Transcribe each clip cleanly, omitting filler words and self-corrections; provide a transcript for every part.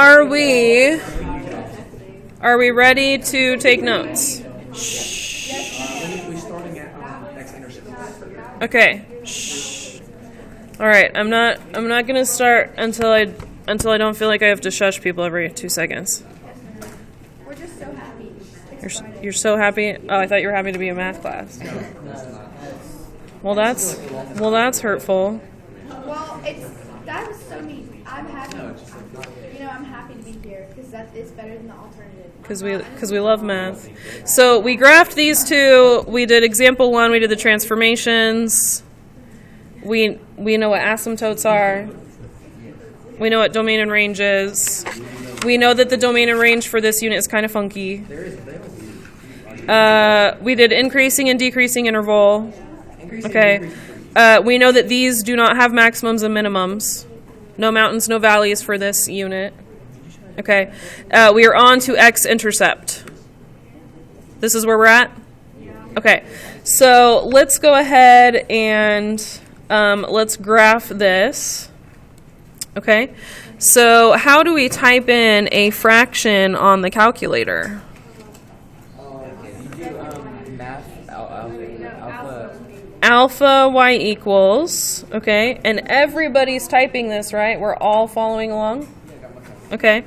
Are we ready to take notes? We're starting at X-Intercept. Okay. All right. I'm not going to start until I don't feel like I have to shush people every 2 seconds. We're just so happy. You're so happy? Oh, I thought you were happy to be in math class. Well, that's hurtful. Well, that was so mean. I'm happy. I'm happy to be here because it's better than the alternative. Because we love math. So we graphed these two. We did example 1. We did the transformations. We know what asymptotes are. We know what domain and range is. We know that the domain and range for this unit is kind of funky. We did increasing and decreasing interval. Okay. We know that these do not have maximums and minimums. No mountains, no valleys for this unit. Okay. We are on to X-Intercept. This is where we're at? Okay. So let's go ahead and let's graph this. Okay. So how do we type in a fraction on the calculator? Alpha y equals, okay, and everybody's typing this, right? We're all following along? Okay,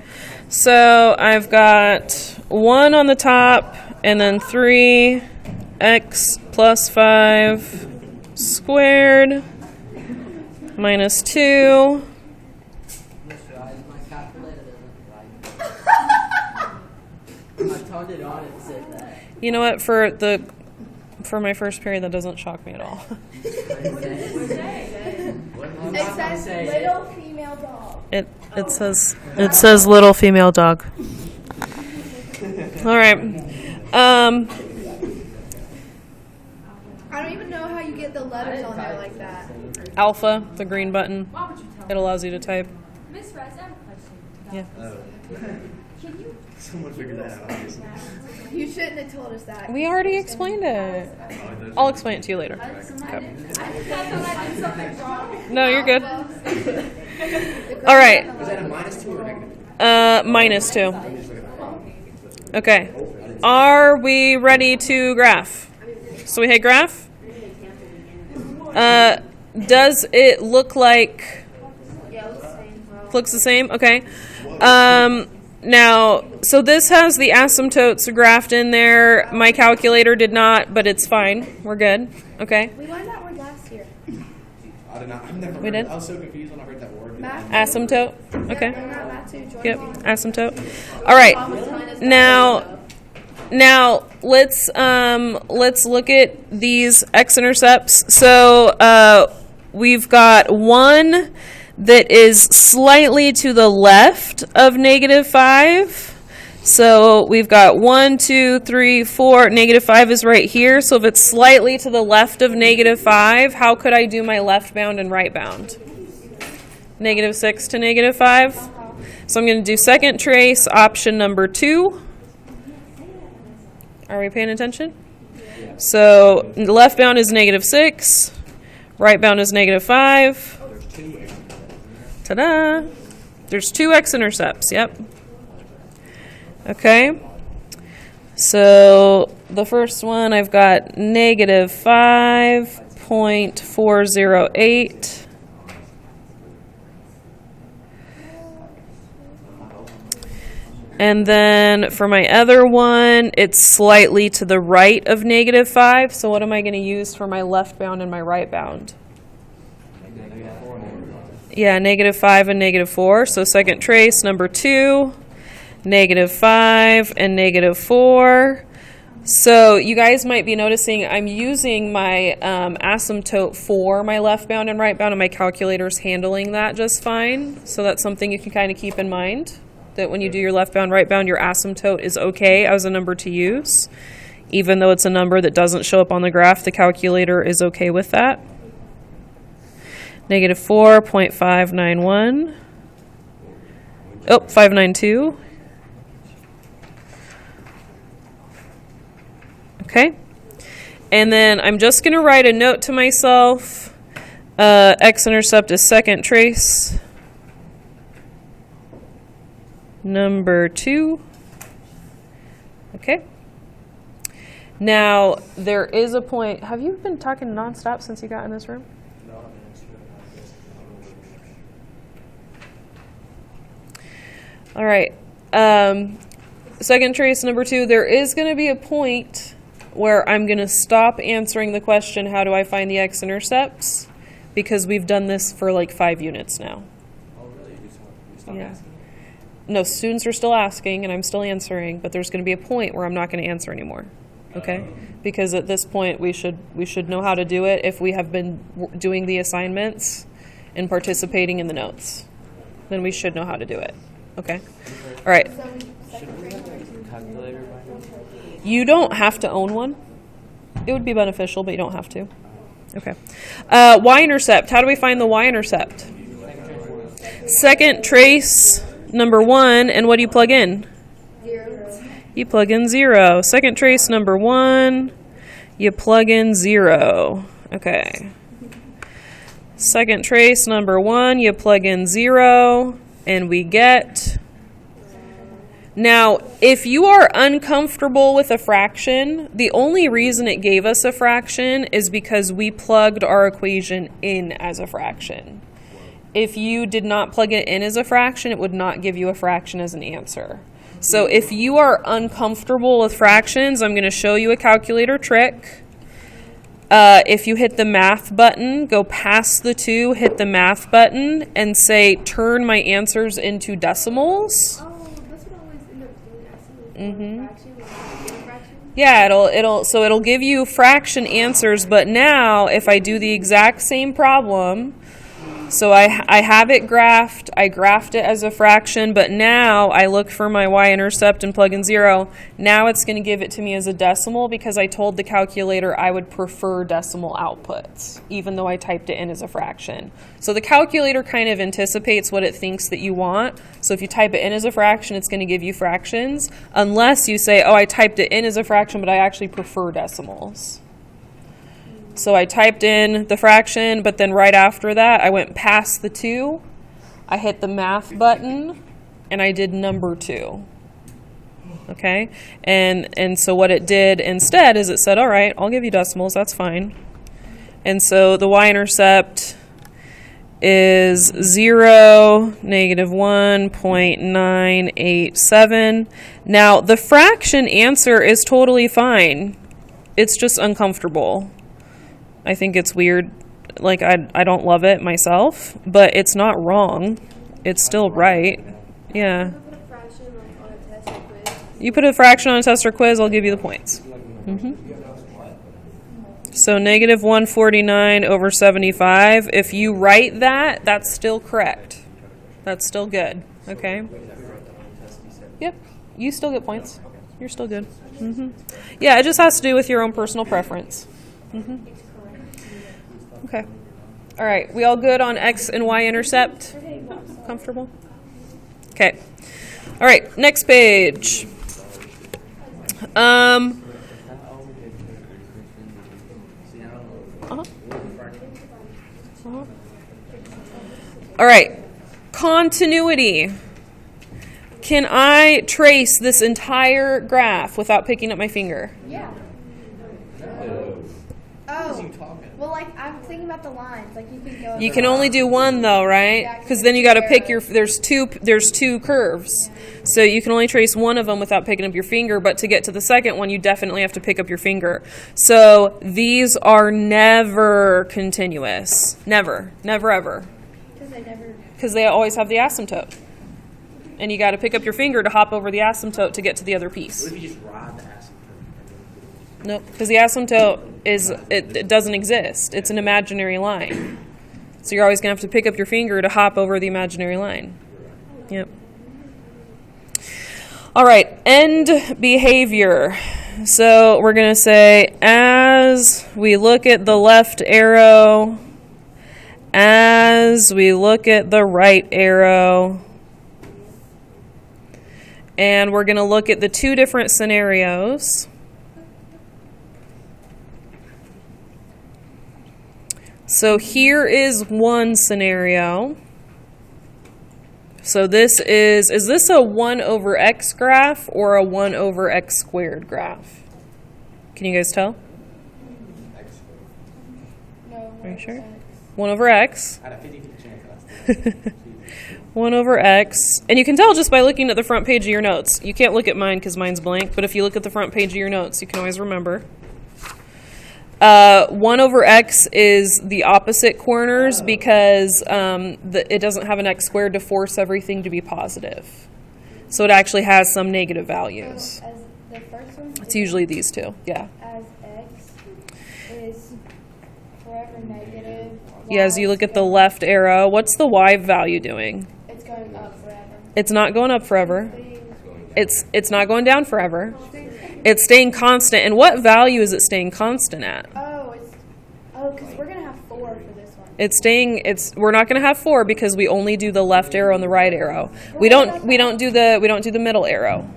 so I've got 1 on the top, and then 3x plus 5 squared minus 2. You know what, for my first period, that doesn't shock me at all. It says little female dog. It says little female dog. All right. I don't even know how you get the letters on there like that. Alpha, the green button. It allows you to type. Miss Rice, I have a question. Yeah. Can you? Someone figured that out. You shouldn't have told us that. We already explained it. I'll explain it to you later. Okay. I thought I did something wrong. No, you're good. All right. Is that a -2 or negative? -2. Okay. Are we ready to graph? So we hit graph. Does it look like? Yeah, it looks the same. Looks the same? Okay. Now, so this has the asymptotes graphed in there. My calculator did not, but it's fine. We're good. Okay. We learned that word last year. I did not. I've never We heard did? it. I was so confused when I heard that word. Math. Asymptote. Okay. Learned that math too. Jordan Yep. Mom. Asymptote. All right. Now let's look at these X-intercepts. So we've got one that is slightly to the left of -5. So we've got 1, 2, 3, 4. -5 is right here. So if it's slightly to the left of -5, how could I do my left bound and right bound? -6 to -5. So I'm going to do second trace, option number 2. Are we paying attention? So the left bound is -6. Right bound is -5. Ta-da! There's 2 X-intercepts, yep. Okay. So the first one I've got -5.408. And then for my other one, it's slightly to the right of -5. So what am I going to use for my left bound and my right bound? Yeah, -5 and -4. So second trace, number 2, -5 and -4. So you guys might be noticing I'm using my asymptote for my left bound and right bound, and my calculator's handling that just fine. So that's something you can kind of keep in mind, that when you do your left bound, right bound, your asymptote is okay as a number to use. Even though it's a number that doesn't show up on the graph, the calculator is okay with that. -4.591. Oh, 592. Okay. And then I'm just going to write a note to myself. X-intercept is second trace. number 2. Okay. Now, there is a point. Have you been talking nonstop since you got in this room? All right. Second trace number 2, there is going to be a point where I'm going to stop answering the question, how do I find the x-intercepts? Because we've done this for like 5 units now. Oh, really? You stop Yeah. asking? No, students are still asking and I'm still answering, but there's going to be a point where I'm not going to answer anymore. Okay? Because at this point we should know how to do it if we have been doing the assignments and participating in the notes. Then we should know how to do it. Okay? All right. So second grade. Calculator. You don't have to own one. It would be beneficial, but you don't have to. Okay. Y-intercept. How do we find the Y-intercept? Second trace number 1, and what do you plug in? 0. You plug in 0. Second trace number 1, you plug in 0. Okay. Second trace number 1, you plug in 0, and we get... Now, if you are uncomfortable with a fraction, the only reason it gave us a fraction is because we plugged our equation in as a fraction. If you did not plug it in as a fraction, it would not give you a fraction as an answer. So if you are uncomfortable with fractions, I'm going to show you a calculator trick. If you hit the math button, go past the 2, hit the math button, and say, turn my answers into decimals. Oh, that's what I always end up doing. Actually, fraction, like fraction. Yeah, it'll give you fraction answers, but now if I do the exact same problem, so I have it graphed, I graphed it as a fraction, but now I look for my y-intercept and plug in 0. Now it's going to give it to me as a decimal because I told the calculator I would prefer decimal outputs, even though I typed it in as a fraction. So the calculator kind of anticipates what it thinks that you want. So if you type it in as a fraction, it's going to give you fractions, unless you say, oh, I typed it in as a fraction, but I actually prefer decimals. So I typed in the fraction, but then right after that, I went past the 2. I hit the math button, and I did number 2. Okay? And so what it did instead is it said, all right, I'll give you decimals, that's fine. And so the y-intercept is 0, negative 1.987. Now, the fraction answer is totally fine. It's just uncomfortable. I think it's weird. Like, I don't love it myself, but it's not wrong. It's still right. Yeah. Put a fraction like on a test or quiz. You put a fraction on a test or quiz, I'll give you the points. So negative 149 over 75. If you write that, that's still correct. That's still good. Okay? Yep. You still get points. You're still good. Yeah, it just has to do with your own personal preference. Okay. All right. We all good on X and Y intercept? Comfortable? Okay. All right. Next page. Uh-huh. All right. Continuity. Can I trace this entire graph without picking up my finger? Yeah. Oh. Well, like, I'm thinking about the lines. Like, you can go. You can only do one though, right? Because then you got to pick your. There's two curves, so you can only trace one of them without picking up your finger. But to get to the second one, you definitely have to pick up your finger. So these are never continuous. Never, never, ever. Because they always have the asymptote, and you got to pick up your finger to hop over the asymptote to get to the other piece. What if you just ride the asymptote? Nope, because the asymptote it doesn't exist. It's an imaginary line. So you're always going to have to pick up your finger to hop over the imaginary line. Yep. All right, end behavior. So we're going to say, as we look at the left arrow, as we look at the right arrow, and we're going to look at the two different scenarios. So here is one scenario. So this is this a 1 over x graph or a 1 over x squared graph? Can you guys tell? No. Are you sure? 1 over x. I had a 50-50 chance. 1 over x. And you can tell just by looking at the front page of your notes. You can't look at mine because mine's blank, but if you look at the front page of your notes, you can always remember. 1 over x is the opposite corners because it doesn't have an x squared to force everything to be positive. So it actually has some negative values. As the first one. It's usually these two, yeah. As x is forever negative. Yeah, as you y look at the is left arrow, what's the y value doing? It's going up forever. It's not going up forever. It's not going down forever. It's staying constant. And what value is it staying constant at? Because we're gonna have 4 for this one. We're not going to have 4 because we only do the left arrow and the right arrow. We don't do the middle arrow.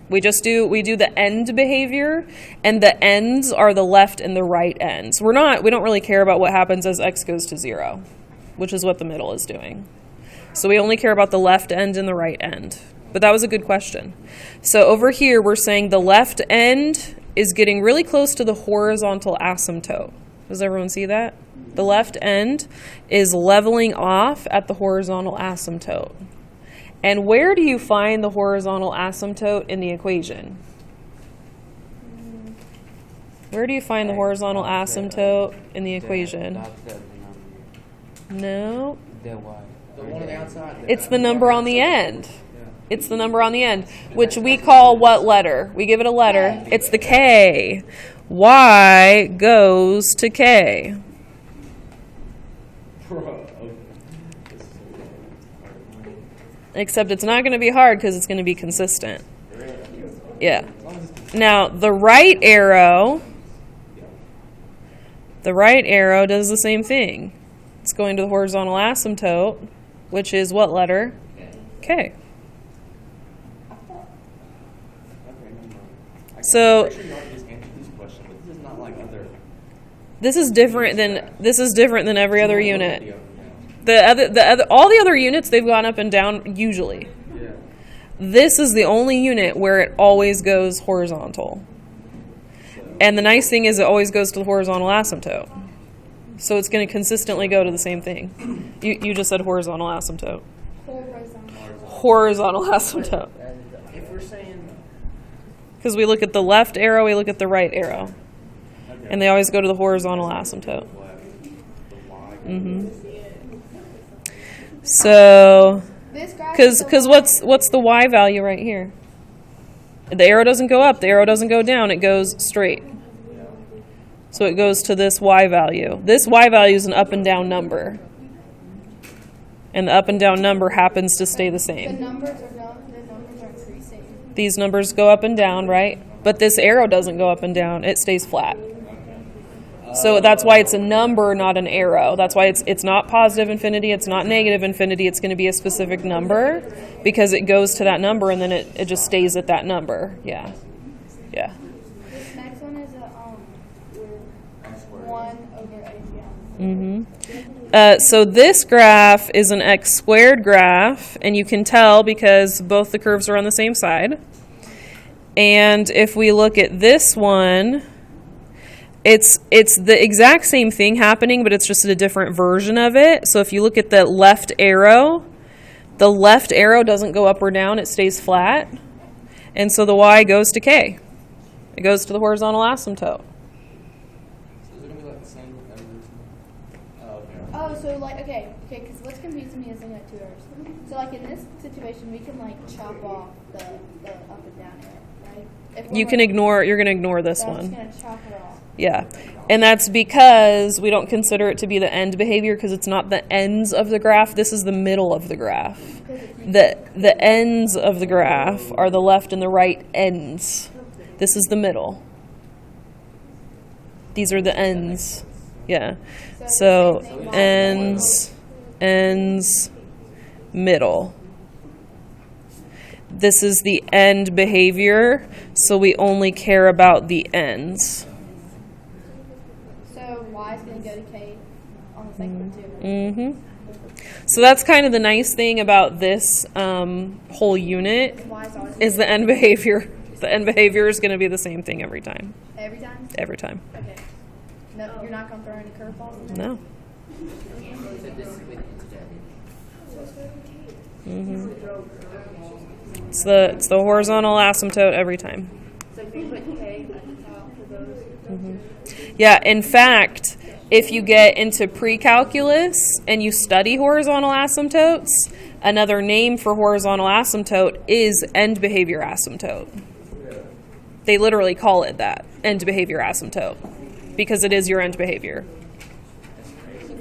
We do the end behavior, and the ends are the left and the right ends. We don't really care about what happens as x goes to 0, which is what the middle is doing. So we only care about the left end and the right end. But that was a good question. So over here, we're saying the left end is getting really close to the horizontal asymptote. Does everyone see that? The left end is leveling off at the horizontal asymptote. And where do you find the horizontal asymptote in the equation? Where do you find the horizontal asymptote in the equation? No. The one on the outside. It's the number on the end. It's the number on the end, which we call what letter? We give it a letter. It's the K. Y goes to K. Except it's not going to be hard because it's going to be consistent. Yeah. Now, the right arrow does the same thing. It's going to the horizontal asymptote, which is what letter? K. So this is different than every other unit. All the other units, they've gone up and down usually. This is the only unit where it always goes horizontal. And the nice thing is it always goes to the horizontal asymptote. So it's going to consistently go to the same thing. You just said horizontal asymptote. Horizontal asymptote. If we're saying... Because we look at the left arrow, we look at the right arrow. And they always go to the horizontal asymptote. So, because what's the y value right here? The arrow doesn't go up, the arrow doesn't go down, it goes straight. So it goes to this y value. This y value is an up and down number. And the up and down number happens to stay the same. The numbers are increasing. These numbers go up and down, right? But this arrow doesn't go up and down, it stays flat. So that's why it's a number, not an arrow. That's why it's not positive infinity, it's not negative infinity, it's going to be a specific number because it goes to that number and then it just stays at that number. Yeah. Yeah. This next one is a 1 over x. So this graph is an x squared graph, and you can tell because both the curves are on the same side. And if we look at this one, it's the exact same thing happening, but it's just a different version of it. So if you look at the left arrow doesn't go up or down, it stays flat. And so the y goes to K. It goes to the horizontal asymptote. Oh, so okay, because what's confusing me is looking at 2 arrows. So in this situation, we can chop off the up and down arrow, right? You're going to ignore this I'm one. just going to chop it off. Yeah. And that's because we don't consider it to be the end behavior because it's not the ends of the graph. This is the middle of the graph. The ends of the graph are the left and the right ends. This is the middle. These are the ends. Yeah. So ends, middle. This is the end behavior, so we only care about the ends. So y is going to go to K on the second one too. So that's kind of the nice thing about this whole unit Y is always is the end behavior. The end behavior is going to be the same thing every time. every time. Every time. Okay. No, you're not gonna throw any curveballs in there. No. So this is with It's the horizontal asymptote every time. So if you put K at the top for those. Yeah, in fact, if you get into pre-calculus and you study horizontal asymptotes, another name for horizontal asymptote is end behavior asymptote. They literally call it that, end behavior asymptote, because it is your end behavior.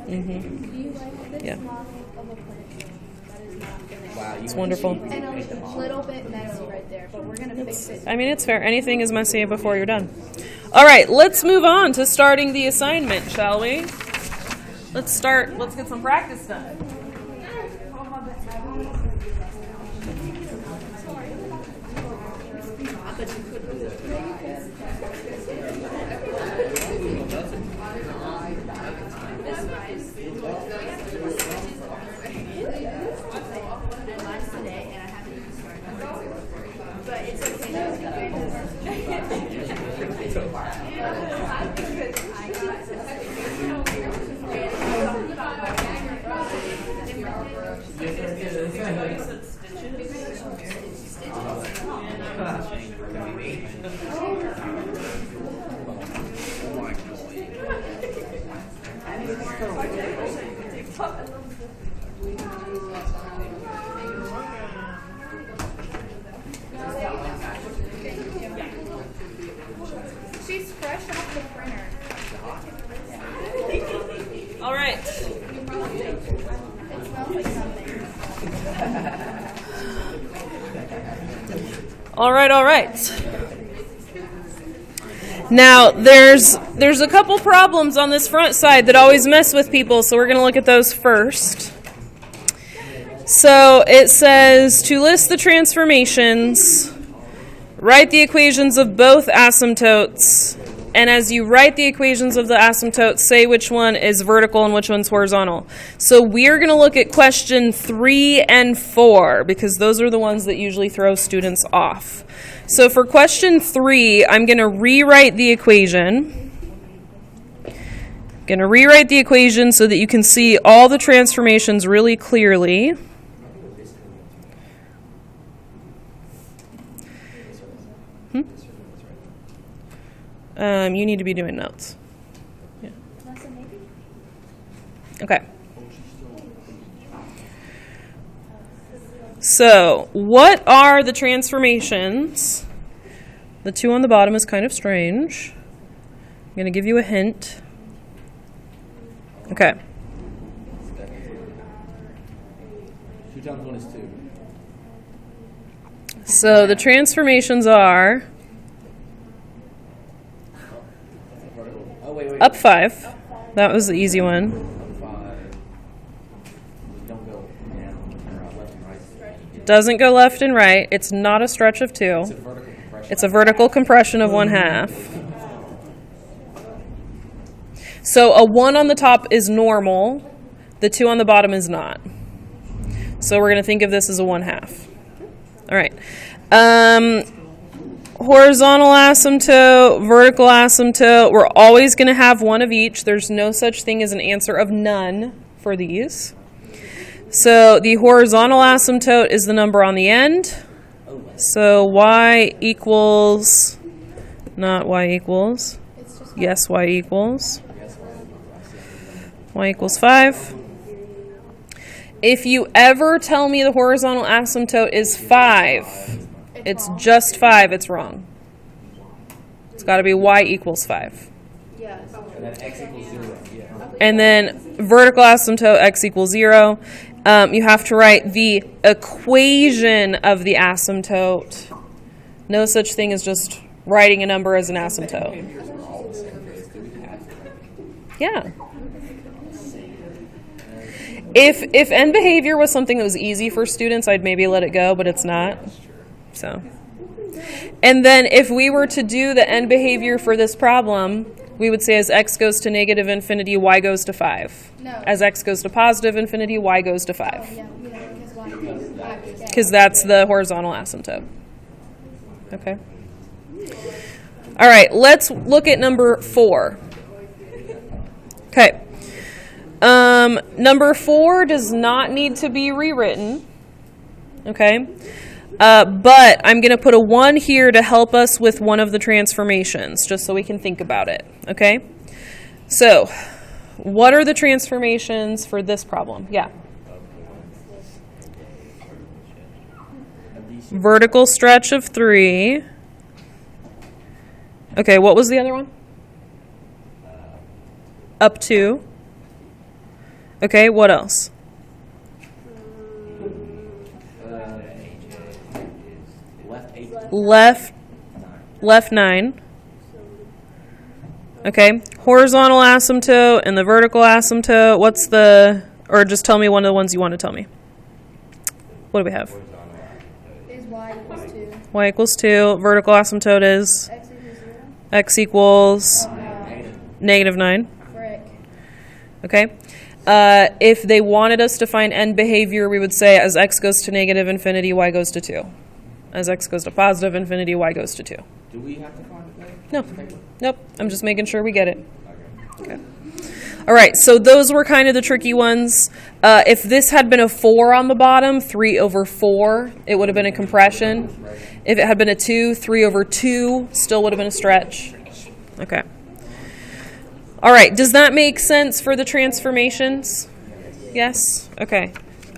Do you like this Yeah. model of a plant? That is not finished. wow, It's wonderful. And a little bit messy right there, but we're gonna fix it. I mean, it's fair. Anything is messy before you're done. All right, let's move on to starting the assignment, shall we? Let's get some practice done. She's fresh off the printer. All right. It smells like something. All right. Now, there's a couple problems on this front side that always mess with people, so we're going to look at those first. So it says to list the transformations, write the equations of both asymptotes, and as you write the equations of the asymptotes, say which one is vertical and which one's horizontal. So we're going to look at question 3 and 4, because those are the ones that usually throw students off. So for question 3, I'm going to rewrite the equation. Going to rewrite the equation so that you can see all the transformations really clearly. You need to be doing notes. Yeah. Okay. So, what are the transformations? The 2 on the bottom is kind of strange. I'm going to give you a hint. Okay. 2 times 1 is 2. So, the transformations are Oh, wait. up 5. That was the easy one. 5. Don't go down or left and right. Doesn't go left and right. It's not a stretch of 2. It's a vertical compression. It's a vertical compression of 1/2. So a 1 on the top is normal. The 2 on the bottom is not. So we're going to think of this as a 1/2. All right. Horizontal asymptote, vertical asymptote. We're always going to have one of each. There's no such thing as an answer of none for these. So the horizontal asymptote is the number on the end. So y equals, not y equals, yes, y equals. Y equals 5. If you ever tell me the horizontal asymptote is 5, it's just 5, it's wrong. It's got to be y equals 5. Yes. And then x equals 0. Yeah. And then vertical asymptote, x equals 0. You have to write the equation of the asymptote. No such thing as just writing a number as an asymptote. Yeah. If end behavior was something that was easy for students, I'd maybe let it go, but it's not. So, and then if we were to do the end behavior for this problem, We would say as x goes to negative infinity, y goes to 5. No. As x goes to positive infinity, y goes to 5. Yeah, because y goes 5 to Because that's the horizontal asymptote. Okay. All right, let's look at number 4. Okay. Number 4 does not need to be rewritten. Okay. But I'm going to put a 1 here to help us with one of the transformations, just so we can think about it. Okay. So, what are the transformations for this problem? Yeah. Vertical stretch of 3. Okay, what was the other one? Up 2. Okay, what else? Left 9. Okay, horizontal asymptote and the vertical asymptote. What's the, or just tell me one of the ones you want to tell me. What do we have? Is y equals 2. Y equals 2. Vertical asymptote is X equals 0. x equals negative 9. Frick. Okay. If they wanted us to find end behavior, we would say as x goes to negative infinity, y goes to 2. As x goes to positive infinity, y goes to 2. Do we have to find it there? No. Nope. I'm just making sure we get it. Okay. All right. So those were kind of the tricky ones. If this had been a 4 on the bottom, 3 over 4, it would have been a compression. If it had been a 2, 3 over 2 still would have been a stretch. Okay. All right. Does that make sense for the transformations? Yes? Okay.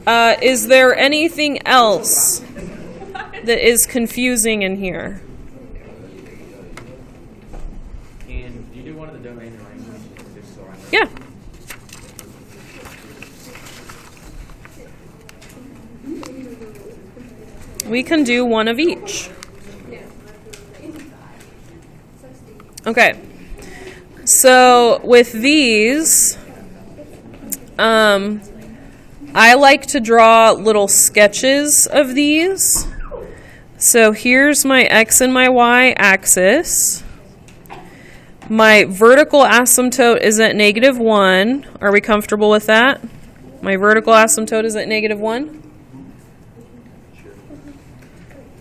Is there anything else that is confusing in here? Can you do one of the domain arrangements? Just so I know. Yeah. We can do one of each. Okay. So with these, I like to draw little sketches of these. So here's my x and my y axis. My vertical asymptote is at negative 1. Are we comfortable with that? My vertical asymptote is at negative 1.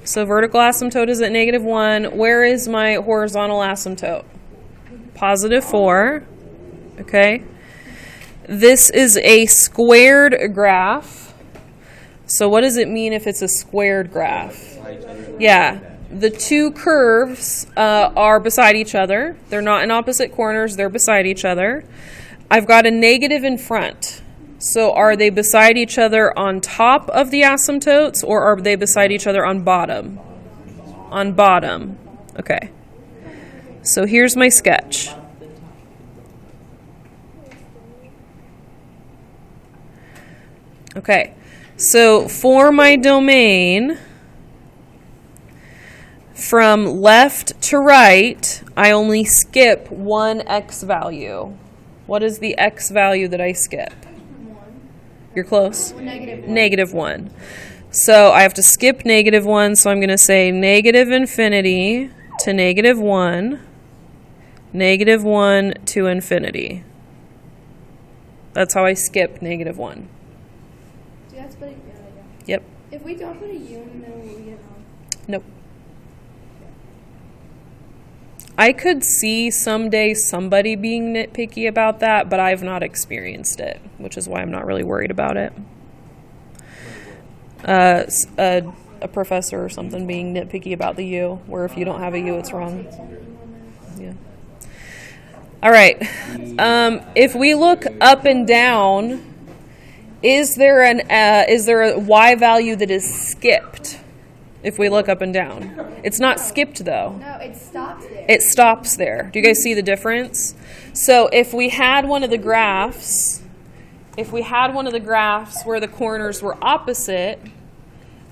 So vertical asymptote is at negative 1. Where is my horizontal asymptote? Positive 4. Okay. This is a squared graph. So what does it mean if it's a squared graph? Yeah. The two curves are beside each other. They're not in opposite corners. They're beside each other. I've got a negative in front. So are they beside each other on top of the asymptotes, or are they beside each other on bottom? On bottom. Okay. So here's my sketch. Okay. So for my domain, from left to right, I only skip one x value. What is the x value that I skip? 1. You're close. Negative 1. Negative 1. So I have to skip negative 1, so I'm going to say negative infinity to negative 1, negative 1 to infinity. That's how I skip negative 1. See, that's pretty good idea. Yep. If we don't put a u in the middle, will we get it wrong? Nope. I could see someday somebody being nitpicky about that, but I've not experienced it, which is why I'm not really worried about it. A professor or something being nitpicky about the U, where if you don't have a U, it's wrong. Yeah. All right. If we look up and down, is there a y value that is skipped? If we look up and down, it's not skipped though. No, it stops there. It stops there. Do you guys see the difference? So if we had one of the graphs, where the corners were opposite,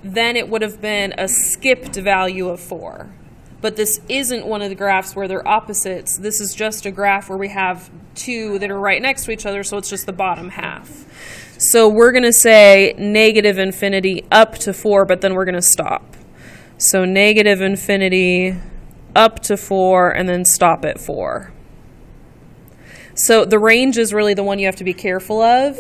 then it would have been a skipped value of 4. But this isn't one of the graphs where they're opposites. This is just a graph where we have two that are right next to each other, so it's just the bottom half. So we're going to say negative infinity up to 4, but then we're going to stop. So negative infinity up to 4, and then stop at 4. So the range is really the one you have to be careful of.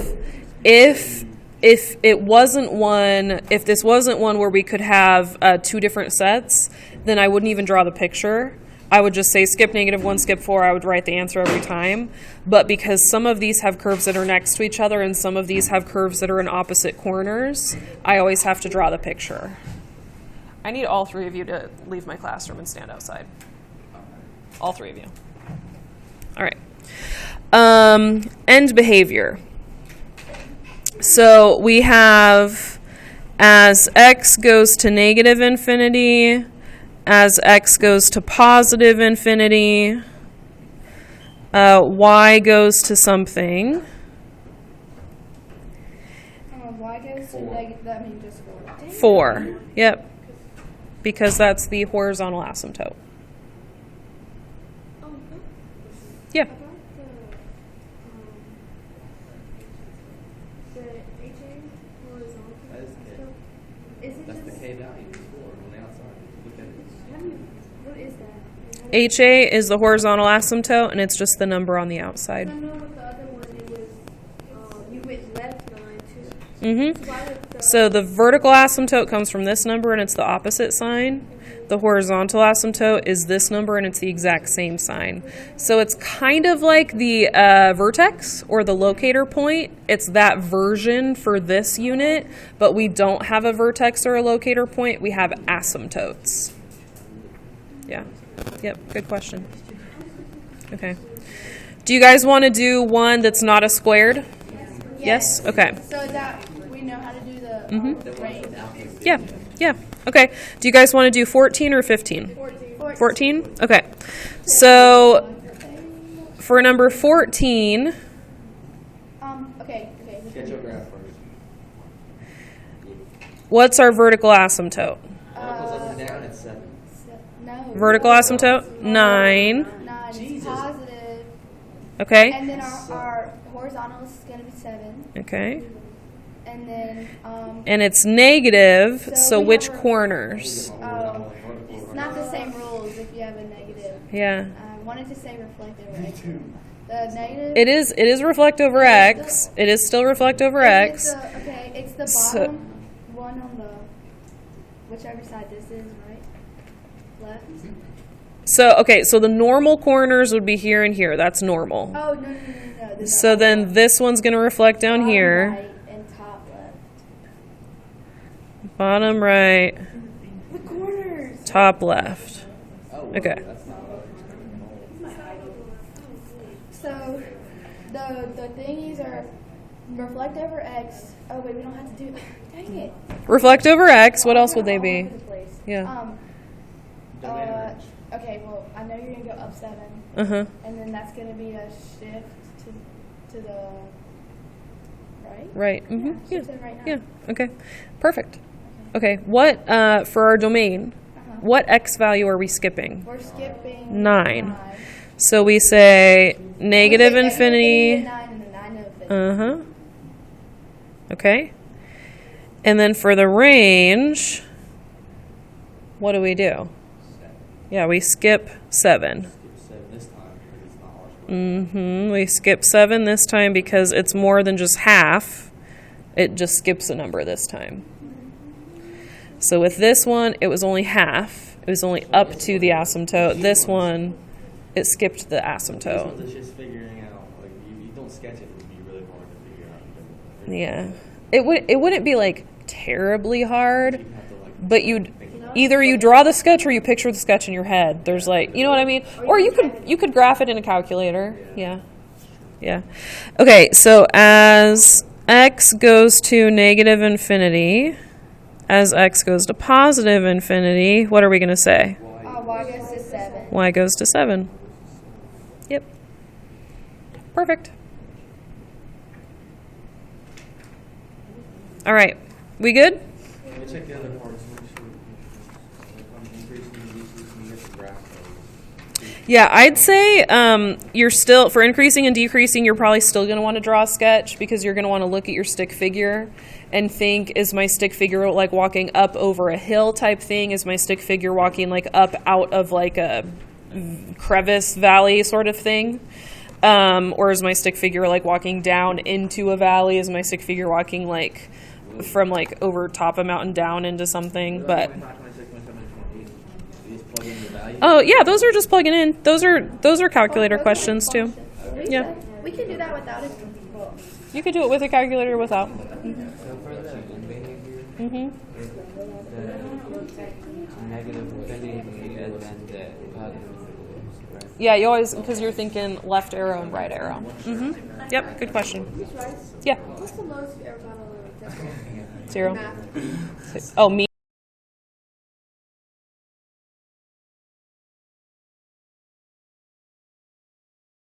If it wasn't one, if this wasn't one where we could have two different sets, then I wouldn't even draw the picture. I would just say skip -1, skip 4. I would write the answer every time. But because some of these have curves that are next to each other and some of these have curves that are in opposite corners, I always have to draw the picture. I need all three of you to leave my classroom and stand outside. All three of you. All right. End behavior. So we have as x goes to -infinity, as x goes to +infinity, y goes to something. Y goes to negative, that means just 4. 4. Yep. Because that's the horizontal asymptote. Yeah. That's the K value on the outside. Look at it. What is that? HA is the horizontal asymptote, and it's just the number on the outside. I know with the other one, it was, you went left 9 too. Mm-hmm. So why would the, So the vertical asymptote comes from this number, and it's the opposite sign. The horizontal asymptote is this number, and it's the exact same sign. So it's kind of like the vertex or the locator point. It's that version for this unit, but we don't have a vertex or a locator point. We have asymptotes. Yeah. Yep. Good question. Okay. Do you guys want to do one that's not a squared? Yes? Okay. So that we know how to do the range. Yeah. Yeah. Okay. Do you guys want to do 14 or 15? 14? Okay. So for number 14, Okay. Sketch your graph first. what's our vertical asymptote? Verticals up and down, it's 7. No. Vertical asymptote? 9. 9 is Jesus. positive. Okay. And then our horizontal is going to be 7. Okay. And then, And it's negative, so So we which have a- corners? it's not the same rules if you have a negative. Yeah. I wanted to say reflect over X. The negative. It is reflect over X. It is still reflect over X. Okay, it's the So- bottom one on the, whichever side this is, right? Left? So the normal corners would be here and here. That's normal. Oh, no. This So is then this one's going to reflect down bottom here. right and top left. Bottom right, The corners. top left. Oh, Okay. that's not So the thingies are reflect over X. Oh wait, we don't have to do. Dang it. Reflect over X. What else would they All be? over the place. Yeah. domain range. Okay, well I know you're gonna go up 7, Uh-huh. and then that's gonna be a shift to the right. Right. Mm-hmm. Yeah. Shift to the right now. Yeah. Okay. Perfect. Okay. What for our domain? What X value are we skipping? We're skipping 9. So we say negative infinity. 9 and then 9 to infinity. Uh-huh. Okay. And then for the range, what do we do? Yeah, we skip 7. Skip 7 this time because it's not ours. Mm-hmm. We skip 7 this time because it's more than just half. It just skips a number this time. So with this one, it was only half. It was only up to the asymptote. This one, it skipped the This asymptote. one's just figuring out. Like you don't sketch it, it would be really hard to figure out. Yeah. It wouldn't be like terribly hard, You have to like but you'd think about either you draw the sketch or you picture the sketch in your head. There's like, you know what I mean? Or you could graph it in a calculator. Yeah. Yeah. Okay, so as x goes to negative infinity, as x goes to positive infinity, what are we going to say? Y goes to 7. Y goes to 7. Yep. Perfect. All right. We good? Let me check the other parts. Make sure if I'm increasing and decreasing, you get the graph. Yeah, I'd say you're still, for increasing and decreasing, you're probably still going to want to draw a sketch because you're going to want to look at your stick figure and think, is my stick figure like walking up over a hill type thing? Is my stick figure walking like up out of like a crevice valley sort of thing? Or is my stick figure like walking down into a valley? Is my stick figure walking like from like over top a mountain down into something? But oh yeah, those are just plugging in. Those are calculator questions too. Yeah, We can do that without it. you could do it with a calculator or without. So for the behavior, Mm-hmm. the negative infinity and then the positive, right? Yeah, you always, because you're thinking left arrow and right arrow. Mm-hmm. Yep, good question. Right? Yeah, What's the most you ever got on a test? 0. Math. Oh, me.